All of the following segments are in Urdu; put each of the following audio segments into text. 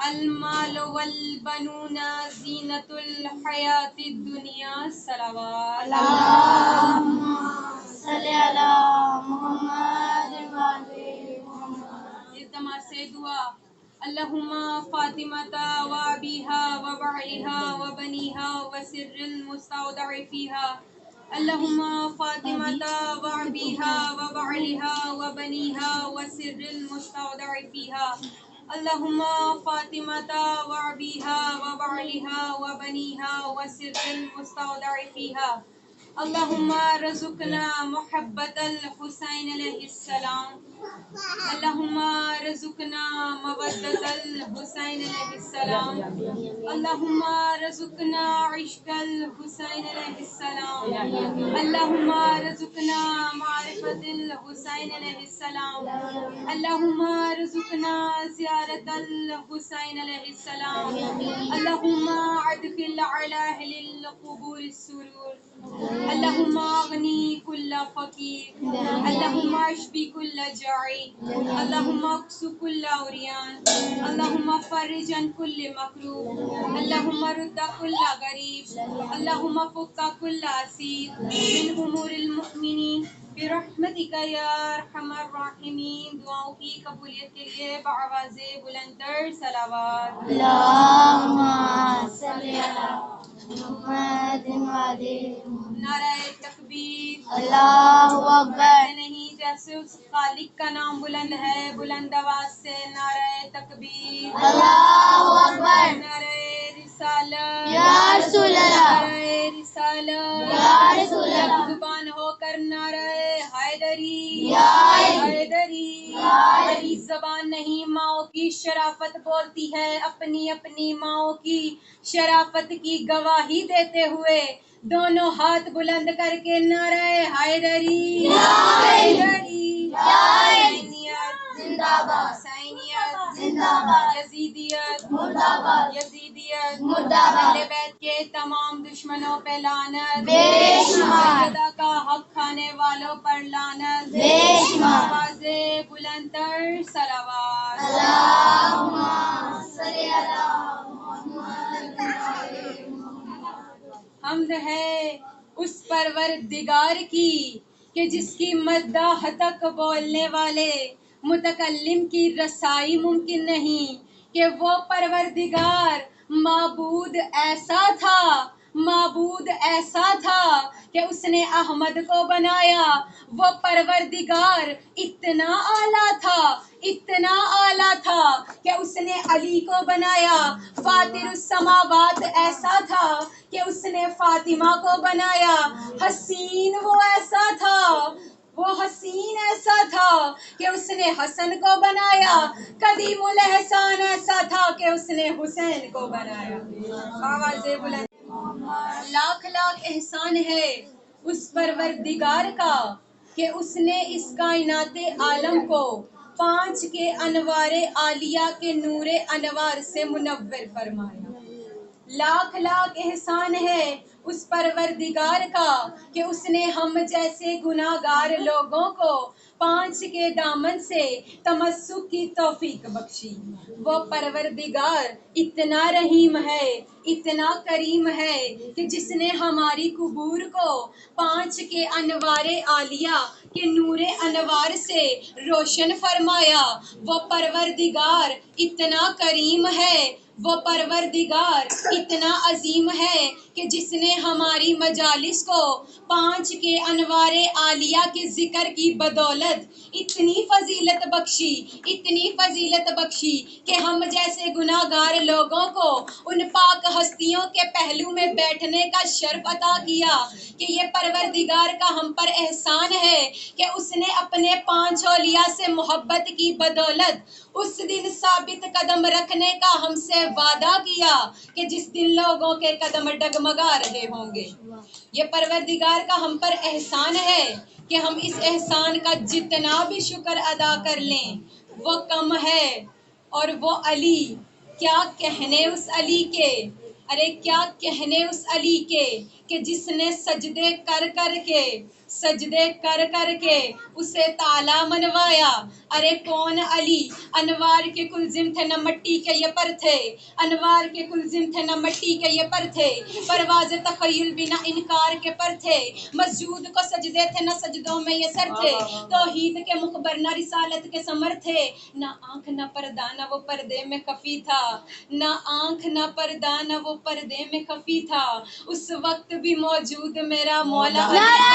المال والبنون زینۃ الحیات الدنیا صلوات اللهم صل على محمد وعلى محمد. اجتماع سے دعا اللہم فاطمة وابیها وبعلها وبنیها وسر المستودع فیها اللہم فاطمة وابیها وبعلها وبنیها وسر المستودع فیها اللہم فاطمة وابیها وبعلها وبنیها وسر المستودع فیها اللہم رزقنا محبت الحسین علیہ السلام اللہم رزقنا مودت الحسین علیہ السلام اللہم رزقنا عشق الحسین علیہ السلام اللہم رزقنا معرفت الحسین علیہ السلام اللہم رزقنا زیارت الحسین علیہ السلام اللہم ادخل علی اہل القبور السرور اللہم اغنی کل فقیر اللہم اشفی کل جاعی اللہم اقص کل عریان اللہم فرج عن کل مکروب اللہم رد کل غریب اللہم فک کل اسیر من امور المؤمنین برحمتک یا ارحم الراحمین. دعاؤں کی قبولیت کے لیے بآواز بلند تر صلوات. اللهم صل على محمد وعلى محمد. نعرہ تکبیر. اللہ اکبر. نہیں جیسے اس خالق کا نام بلند ہے بلند آواز سے نعرہ تکبیر. اللہ اکبر. نعرہ رسالت. یا رسول اللہ. نعرہ رسالت. یا رسول اللہ. زبان ہو کر نعرہ حیدری. یا حیدری. میری زبان نہیں ماؤں کی شرافت بولتی ہے اپنی اپنی ماؤں کی شرافت کی گواہی دیتے ہوئے دونوں ہاتھ بلند کر کے نعرہ حیدری. حیدری. حسینیت زندہ باد. حسینیت زندہ باد. یزیدیت مردہ باد. یزیدیت مردہ باد. اہل بیت کے تمام دشمنوں پہ لعنت. بے شمار. سیدہ کا حق کھانے والوں پر لعنت. بے شمار. آواز بلند تر صلوات. اللہم صل علی محمد وعلى محمد. حمد ہے اس پروردگار کی کہ جس کی مداح تک بولنے والے متکلم کی رسائی ممکن نہیں، کہ وہ پروردگار معبود ایسا تھا، معبود ایسا تھا کہ اس نے احمد کو بنایا. وہ پروردگار اتنا اعلیٰ تھا، اتنا اعلیٰ تھا کہ اس نے علی کو بنایا. فاطر السماوات ایسا تھا کہ اس نے فاطمہ کو بنایا. حسین وہ ایسا تھا، وہ حسین ایسا تھا کہ اس نے حسن کو بنایا. قدیم الاحسان ایسا تھا کہ اس نے حسین کو بنایا. آواز بلند. لاکھ لاکھ احسان ہے اس پروردگار کا کہ اس نے اس کائنات عالم کو 5 کے انوار عالیہ کے نور انوار سے منور فرمایا. لاکھ لاکھ احسان ہے اس پروردگار کا کہ اس نے ہم جیسے گناہگار لوگوں کو 5 کے دامن سے تمسک کی توفیق بخشی. وہ پروردگار اتنا رحیم ہے، اتنا کریم ہے کہ جس نے ہماری قبور کو 5 کے انوار عالیہ کے نور انوار سے روشن فرمایا. وہ پروردگار اتنا کریم ہے، وہ پروردگار اتنا عظیم ہے کہ جس نے ہماری مجالس کو 5 کے انوار عالیہ کے ذکر کی بدولت اتنی فضیلت بخشی، اتنی فضیلت بخشی کہ ہم جیسے گناہگار لوگوں کو ان پاک ہستیوں کے پہلو میں بیٹھنے کا شرف عطا کیا. کہ یہ پروردگار کا ہم پر احسان ہے کہ اس نے اپنے 5 اولیاء سے محبت کی بدولت اس دن ثابت قدم رکھنے کا ہم سے وعدہ کیا کہ جس دن لوگوں کے قدم ڈگمگا رہے ہوں گے. یہ پروردگار کا ہم پر احسان ہے کہ ہم اس احسان کا جتنا بھی شکر ادا کر لیں وہ کم ہے. اور وہ علی، کیا کہنے اس علی کے، ارے کیا کہنے اس علی کے کہ جس نے سجدے کر کے اسے تالا منوایا. ارے کون علی؟ انوار کے کلزم تھے نہ مٹی کے یہ پر تھے، انوار کے کلزم تھے نہ مٹی کے یہ پر تھے، پرواز تخیل بھی نہ انکار کے پر تھے، مسجود کو سجدے تھے نہ سجدوں میں یہ سر تھے، توحید کے مخبر نہ رسالت کے ثمر تھے، نہ آنکھ نہ پردہ نہ وہ پردے میں خفی تھا، نہ آنکھ نہ پردہ نہ وہ پردے میں خفی تھا، اس وقت بھی موجود میرا مولا علی نعرہ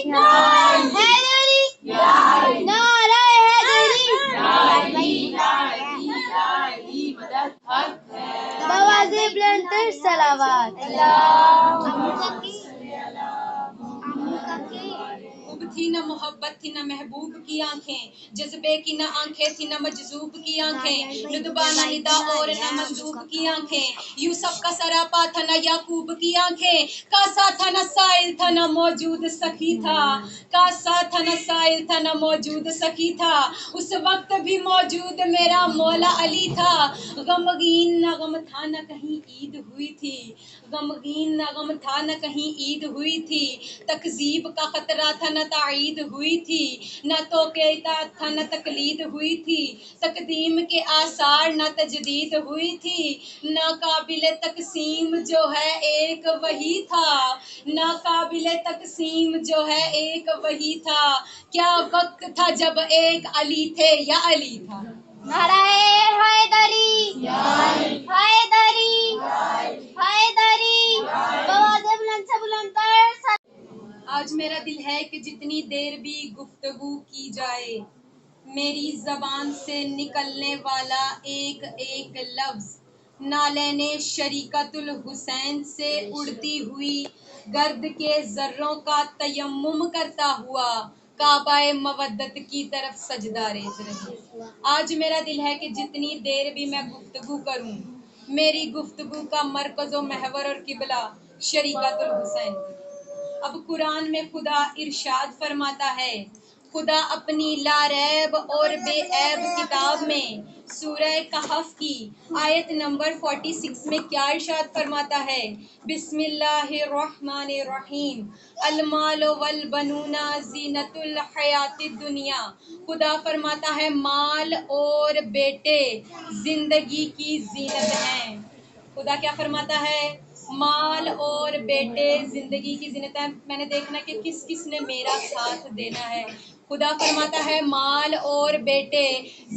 تھا. حیدری، نعرہ حیدری، بوازِ بلندتر صلوات. اب تھی نہ محبت تھی نہ محبوب کی آنکھیں، جذبے کی نہ آنکھیں تھی نہ مجذوب کی آنکھیں، ندبہ نہ ندا اور نہ مندوب کی آنکھیں، یوسف کا سراپا تھا نہ یعقوب کی آنکھیں، کاسا تھا نہ سائل تھا نہ موجود سخی تھا، کاسا تھا نہ سائل تھا نہ موجود سخی تھا، اس وقت بھی موجود میرا مولا علی تھا. غمگین نہ غم تھا نہ کہیں عید ہوئی تھی، غمگین نہ غم تھا نہ کہیں عید ہوئی تھی، تکذیب کا خطرہ تھا نہ تائید ہوئی تھی، نہ تو کہ اطاعت تھا نہ تقلید ہوئی تھی، تقدیم کے آثار نہ تجدید ہوئی تھی، نہ قابل تقسیم جو ہے ایک وہی تھا، نہ قابل تقسیم جو ہے ایک وہی تھا، کیا وقت تھا جب ایک علی تھے یا علی تھا. نعرہ حیدری، حیدری، حیدری، بوازِ بلند سے بلندتر صلوات. آج میرا دل ہے کہ جتنی دیر بھی گفتگو کی جائے، میری زبان سے نکلنے والا ایک ایک لفظ نالین شریکت الحسین سے اڑتی ہوئی گرد کے ذروں کا تیمم کرتا ہوا کعبہ مودت کی طرف سجدہ ریز رہے. آج میرا دل ہے کہ جتنی دیر بھی میں گفتگو کروں، میری گفتگو کا مرکز و محور اور قبلہ شریکت الحسین. اب قرآن میں خدا ارشاد فرماتا ہے، خدا اپنی لاریب اور بے عیب کتاب میں سورہ کہف کی آیت نمبر 46 میں کیا ارشاد فرماتا ہے؟ بسم اللہ الرحمن الرحیم، المال والبنون زینت الحیات الدنیا. خدا فرماتا ہے مال اور بیٹے زندگی کی زینت ہیں. خدا کیا فرماتا ہے؟ مال اور بیٹے زندگی کی زینت ہے. میں نے دیکھنا کہ کس کس نے میرا ساتھ دینا ہے. خدا فرماتا ہے مال اور بیٹے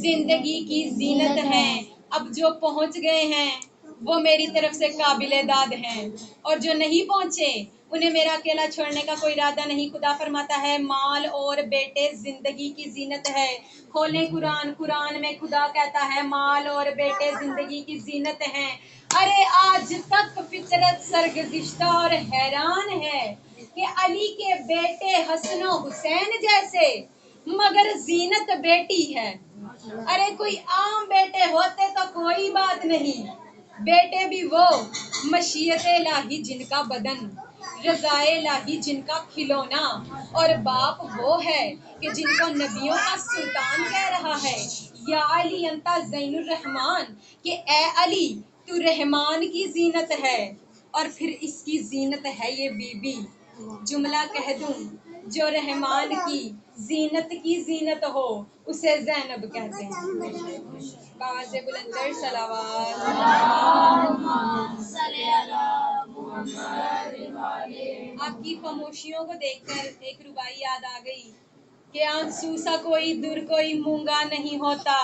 زندگی کی زینت ہیں. اب جو پہنچ گئے ہیں وہ میری طرف سے قابل داد ہیں، اور جو نہیں پہنچے انہیں میرا اکیلا چھوڑنے کا کوئی ارادہ نہیں. خدا فرماتا ہے مال اور بیٹے زندگی کی زینت ہے. کھولیں قرآن، قرآن میں خدا کہتا ہے مال اور بیٹے زندگی کی زینت ہیں. ارے آج تک فطرت سرگزشتہ اور حیران ہے کہ علی کے بیٹے حسن و حسین جیسے، مگر زینت بیٹی ہے. ارے کوئی عام بیٹے ہوتے تو کوئی بات نہیں، بیٹے بھی وہ مشیت الہی جن کا بدن، رضا الہی جن کا کھلونا، اور باپ وہ ہے کہ جن کو نبیوں کا سلطان کہہ رہا ہے یا علی انتا زین الرحمان، کہ اے علی تو رحمان کی زینت ہے. اور پھر اس کی زینت ہے یہ بی بی. جملہ کہہ دوں، جو رحمان کی زینت کی زینت ہو اسے زینب کہتے ہیں. باز بلندر صلوات. آپ کی خاموشیوں کو دیکھ کر ایک ربائی یاد آ گئی کہ آنسو سا کوئی در کوئی مونگا نہیں ہوتا،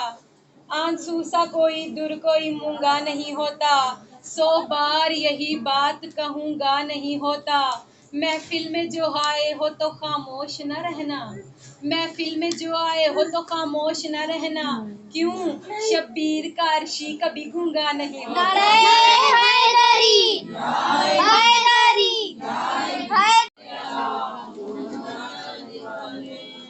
آنسو سا کوئی در کوئی مونگا نہیں ہوتا، 100 بار یہی بات کہوں گا نہیں ہوتا. محفل میں جو آئے ہو تو خاموش نہ رہنا، محفل میں جو آئے ہو تو خاموش نہ رہنا، کیوں شبیر کا عرشی کبھی گونگا نہیں ہوتا. نعرہ حیدری، حیدری،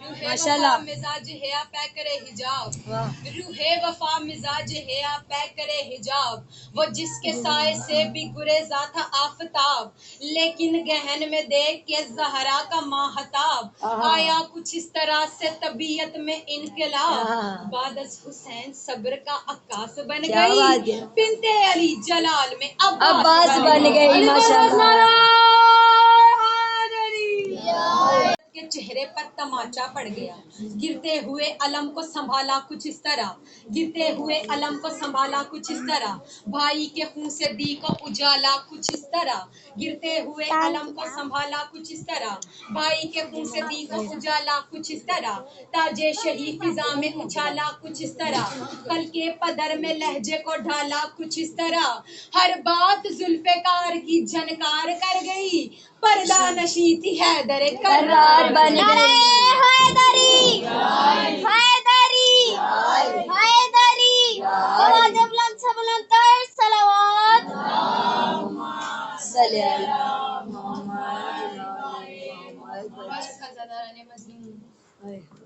روح ماشاء وفا اللہ. مزاج حیا پہ کرے حجاب واہ. روح وفا مزاج حیا پہ کرے حجاب وہ جس کے سائے سے بھی گریزا تھا آفتاب لیکن گہن میں دیکھ کے زہرا کا ماہتاب آیا کچھ اس طرح سے طبیعت میں انقلاب بعد از حسین صبر کا عکاس بن کیا بات گئی ہے. بنت علی جلال میں عباس بن گئی. ماشاء اللہ. کے چہرے پر تماچا پڑ گیا گرتے ہوئے علم کو سنبھالا کچھ اس طرح گرتے ہوئے علم کو سنبھالا کچھ اس طرح بھائی کے خون سے دی کو اجالا کچھ اس طرح گرتے ہوئے علم کو سنبھالا کچھ اس طرح بھائی کے خون سے دی کو اجالا کچھ اس طرح تاج شہی فضا میں اچھالا کچھ اس طرح کل کے پدر میں لہجے کو ڈھالا کچھ اس طرح ہر بات ذوالفقار کی جھنکار کر گئی پردہ نشی تھی حیدر کرار بن گئی. حیدری حیدری حیدری آواز بلند سے بلند تر صلوات صلی اللہ محمد. بس خزانہ مظلوم